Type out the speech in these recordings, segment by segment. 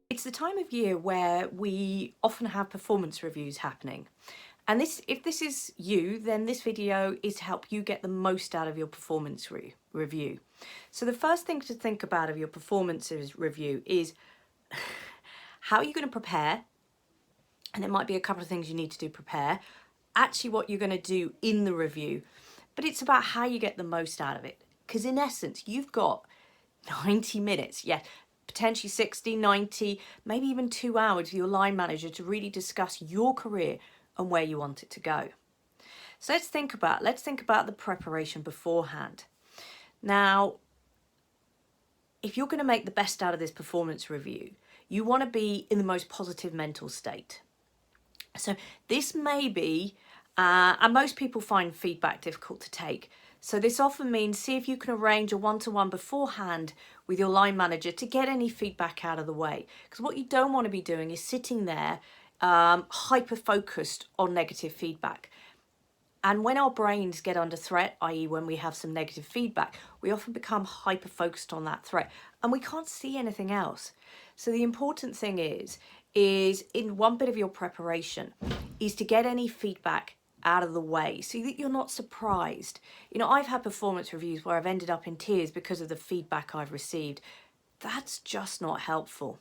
It's the time of year where we often have performance reviews happening. And if this is you, then this video is to help you get the most out of your performance review. So the first thing to think about of your performance review is how are you going to prepare? And there might be a couple of things you need to do prepare. Actually what you're going to do in the review. But it's about how you get the most out of it. Because in essence, you've got 90 minutes, yeah, potentially 60, 90, maybe even 2 hours with your line manager to really discuss your career and where you want it to go. So let's think about the preparation beforehand. Now, if you're going to make the best out of this performance review, you want to be in the most positive mental state. So this may be, and most people find feedback difficult to take. So this often means see if you can arrange a one-to-one beforehand with your line manager to get any feedback out of the way. Because what you don't want to be doing is sitting there hyper-focused on negative feedback. And when our brains get under threat, i.e. when we have some negative feedback, we often become hyper-focused on that threat and we can't see anything else. So the important thing is in one bit of your preparation is to get any feedback out of the way so that you're not surprised. You know, I've had performance reviews where I've ended up in tears because of the feedback I've received. That's just not helpful.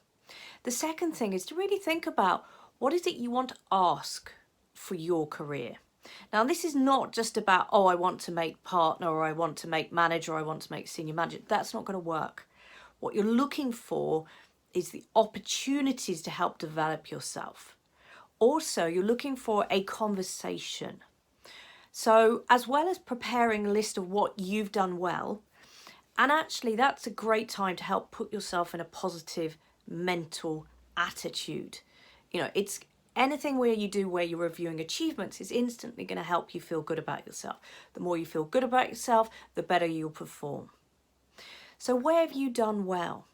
The second thing is to really think about what is it you want to ask for your career. Now, this is not just about, oh, I want to make partner or I want to make manager or I want to make senior manager. That's not going to work. What you're looking for is the opportunities to help develop yourself. Also, you're looking for a conversation. So as well as preparing a list of what you've done well, and actually that's a great time to help put yourself in a positive mental attitude. You know, it's anything where you're reviewing achievements is instantly going to help you feel good about yourself. The more you feel good about yourself, the better you'll perform. So where have you done well?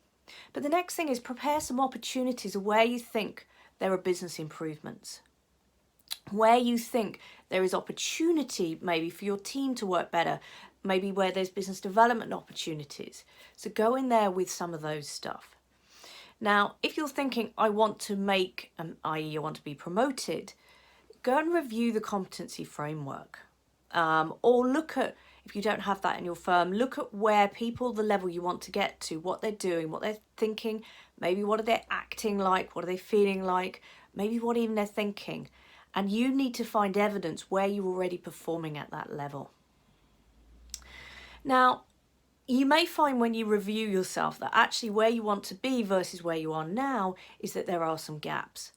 But the next thing is prepare some opportunities where you think there are business improvements, where you think there is opportunity maybe for your team to work better, maybe where there's business development opportunities. So go in there with some of those stuff. Now, if you're thinking, I want to make, i.e. I want to be promoted, go and review the competency framework. Or look at, if you don't have that in your firm, look at where people, the level you want to get to, what they're doing, what they're thinking, maybe what are they acting like, what are they feeling like, maybe what even they're thinking. And you need to find evidence where you're already performing at that level. Now, you may find when you review yourself that actually where you want to be versus where you are now is that there are some gaps.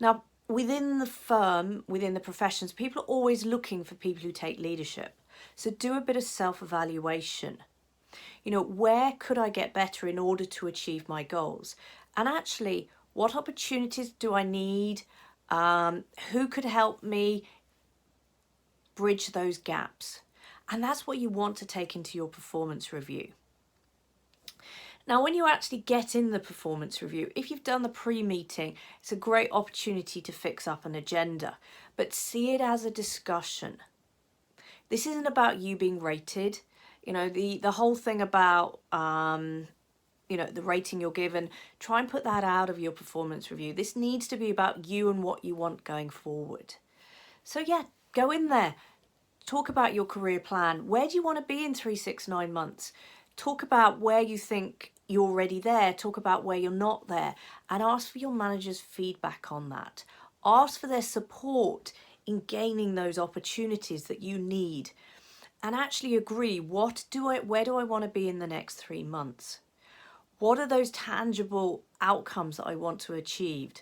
Now, within the firm, within the professions, people are always looking for people who take leadership. So do a bit of self-evaluation. You know, where could I get better in order to achieve my goals? And actually, what opportunities do I need? Who could help me bridge those gaps? And that's what you want to take into your performance review. Now, when you actually get in the performance review, if you've done the pre-meeting, it's a great opportunity to fix up an agenda, but see it as a discussion. This isn't about you being rated. You know, the whole thing about, you know, the rating you're given, try and put that out of your performance review. This needs to be about you and what you want going forward. So yeah, go in there. Talk about your career plan. Where do you want to be in 3, 6, 9 months? Talk about where you think you're already there. Talk about where you're not there. And ask for your manager's feedback on that. Ask for their support in gaining those opportunities that you need. And actually agree, where do I want to be in the next 3 months? What are those tangible outcomes that I want to achieve?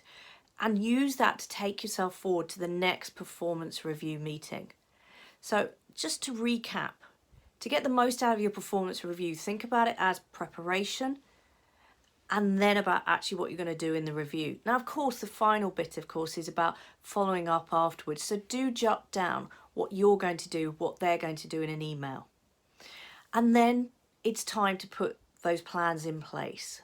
And use that to take yourself forward to the next performance review meeting. So just to recap, to get the most out of your performance review, think about it as preparation and then about actually what you're going to do in the review. Now, of course, the final bit, of course, is about following up afterwards. So do jot down what you're going to do, what they're going to do in an email. And then it's time to put those plans in place.